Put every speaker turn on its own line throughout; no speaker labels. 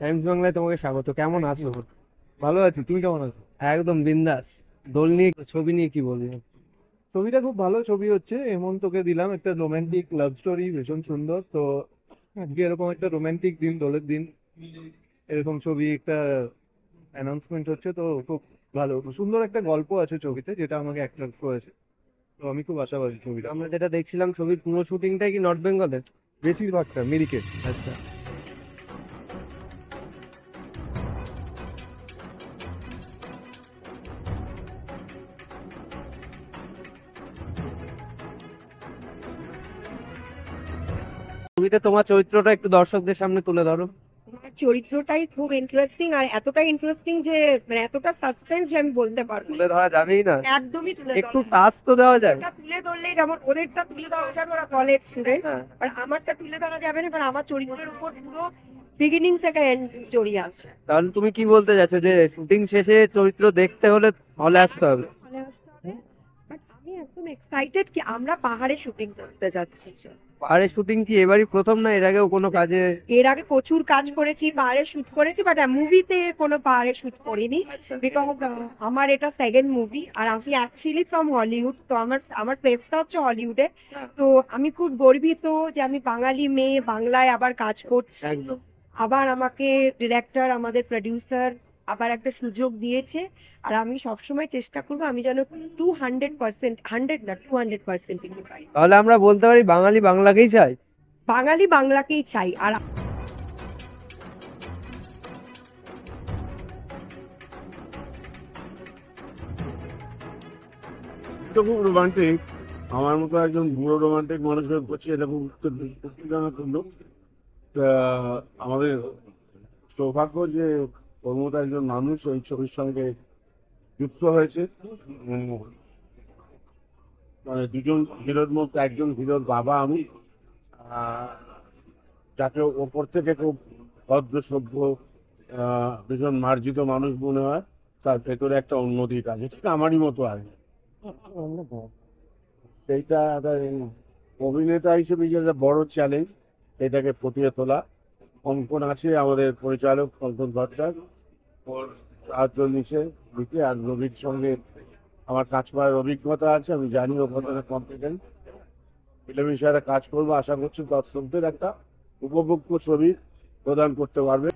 Times বাংলায় তোমাকে স্বাগত। কেমন আছো?
ভালো আছি, তুমি কেমন আছো?
একদম বিন্দাস। দোল নিয়ে ছবি নিয়ে কি বলবো?
ছবিটা খুব ভালো ছবি হচ্ছে। হেমন্তকে দিলাম একটা রোমান্টিক লাভ স্টোরি, ভীষণ সুন্দর। তো আজকে এরকম একটা রোমান্টিক দিন, দোলের দিন, এরকম ছবি একটা অ্যানাউন্সমেন্ট হচ্ছে, তো খুব ভালো সুন্দর একটা গল্প আছে ছবিতে, যেটা আমাকে অ্যাট্রাক্ট করেছে। তো আমি খুব আশাবাদী ছবিটা।
আমরা যেটা দেখছিলাম ছবির পুরো শুটিংটাই কি নর্থ বেঙ্গলের?
বেশিরভাগটা মিরিকেট।
আচ্ছা। ছবিতে তোমার চরিত্রটা একটু দর্শকদের সামনে তুলে ধরো।
আমার চরিত্রটাই খুব ইন্টারেস্টিং, আর এতটাই ইন্টারেস্টিং যে মানে এতটা সাসপেন্স যে আমি বলতে পারবো না।
তুলে ধরা যাবেই না?
একদমই তুলে
একটু
ধরা
টাচ তো দেওয়া যায়।
ওটা তুলে ধরলে যেমন ওদেরটা তুলে ধরা যাবে, ওরা কলেজ স্টুডেন্ট,
হ্যাঁ।
আর আমারটা তুলে ধরা যাবে না, কারণ আমার চরিত্রের উপর পুরো বিগিনিং থেকে এন্ড জড়িয়ে আছে।
তাহলে তুমি কি বলতে চাচ্ছো যে শুটিং শেষে চরিত্র দেখতে হলে হলে আসতে হবে?
হলে আসতে হবে। বাট আমি একদম এক্সাইটেড কি আমরা পাহাড়ে শুটিং করতে যাচ্ছি।
পাহাড়ে শুটিং কি এবারই প্রথম, না এর আগেও কোনো কাজে?
এর আগে প্রচুর কাজ করেছি, পাহাড়ে শুট করেছি, বাট মুভিতে কোনো পাহাড়ে শুট করিনি। বিকজ আমার এটা সেকেন্ড মুভি, আর আমি অ্যাকচুয়ালি ফ্রম হলিউড, তো আমার আমার প্লেসটা হচ্ছে হলিউডে। তো আমি খুব গর্বিত যে আমি বাঙালি মেয়ে বাংলায় আবার কাজ করছি।
একদম।
আবার আমাকে ডিরেক্টর, আমাদের প্রডিউসার আবার একটা সুযোগ দিয়েছে, আর আমি সবসময় চেষ্টা করবো আমি যেন 200%, 100 না 200% দিতে পারি।
তাহলে আমরা বলতে পারি বাঙালি বাংলাকেই চাই।
বাঙালি বাংলাকেই চাই। আর
এটা খুব রোমান্টিক। আমার মতো একজন বুড়ো রোমান্টিক মানুষের করছি, এটা খুব উত্তেজনাপূর্ণ। তা আমাদের সৌভাগ্য যে ওর মতো একজন মানুষ এই ছবির সঙ্গে যুক্ত হয়েছে। উম, মানে দুজন হিরোর মধ্যে একজন হিরোর বাবা আমি। আহ, যাকে ওপর থেকে খুব ভদ্র সভ্য, ভীষণ মার্জিত মানুষ মনে হয়, তার ভেতরে একটা অন্য দিক আছে, ঠিক আমারই মতো আর কি। সেইটা একটা অভিনেতা হিসেবে যে একটা বড় চ্যালেঞ্জ, এটাকে ফুটিয়ে তোলা। অঙ্কন আছে আমাদের পরিচালক অঙ্কন ভট্টাচার্য, ওর সাহায্য নিচে দিতে। আর রবির সঙ্গে আমার কাজ করার অভিজ্ঞতা আছে, আমি জানি ও কতটা কম্পিটেন্ট। মিলেমিশে একটা কাজ করবো, আশা করছি দর্শকদের একটা উপভোগ্য ছবি প্রদান করতে পারবে।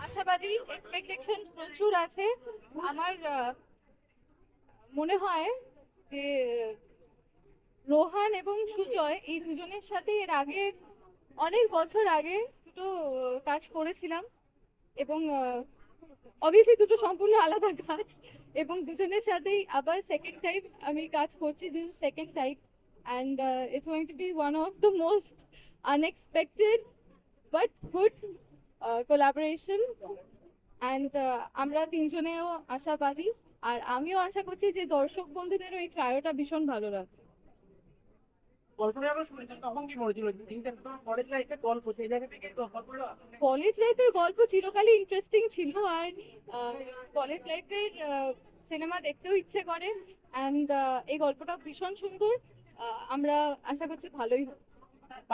আশাবাদী, এক্সপেকটেশন প্রচুর আছে। আমার মনে হয় যে রোহান এবং সুজয় এই দুজনের সাথে এর আগে অনেক বছর আগে দুটো কাজ করেছিলাম, এবং অবভিয়াসলি দুটো সম্পূর্ণ আলাদা কাজ, এবং দুজনের সাথেই আবার সেকেন্ড টাইম আমি কাজ করছি। This second time, and it's going to be one of the most unexpected but good collaboration. অ্যান্ড আমরা তিনজনেও আশাবাদী, আর আমিও আশা করছি যে দর্শক বন্ধুদেরও এই ট্রায়োটা ভীষণ ভালো লাগবে। কলেজ লাইফের গল্প চিরকালই ইন্টারেস্টিং ছিল, আর কলেজ লাইফের সিনেমা দেখতেও ইচ্ছে করে। অ্যান্ড এই গল্পটা ভীষণ সুন্দর। আমরা আশা করছি ভালোই হবে।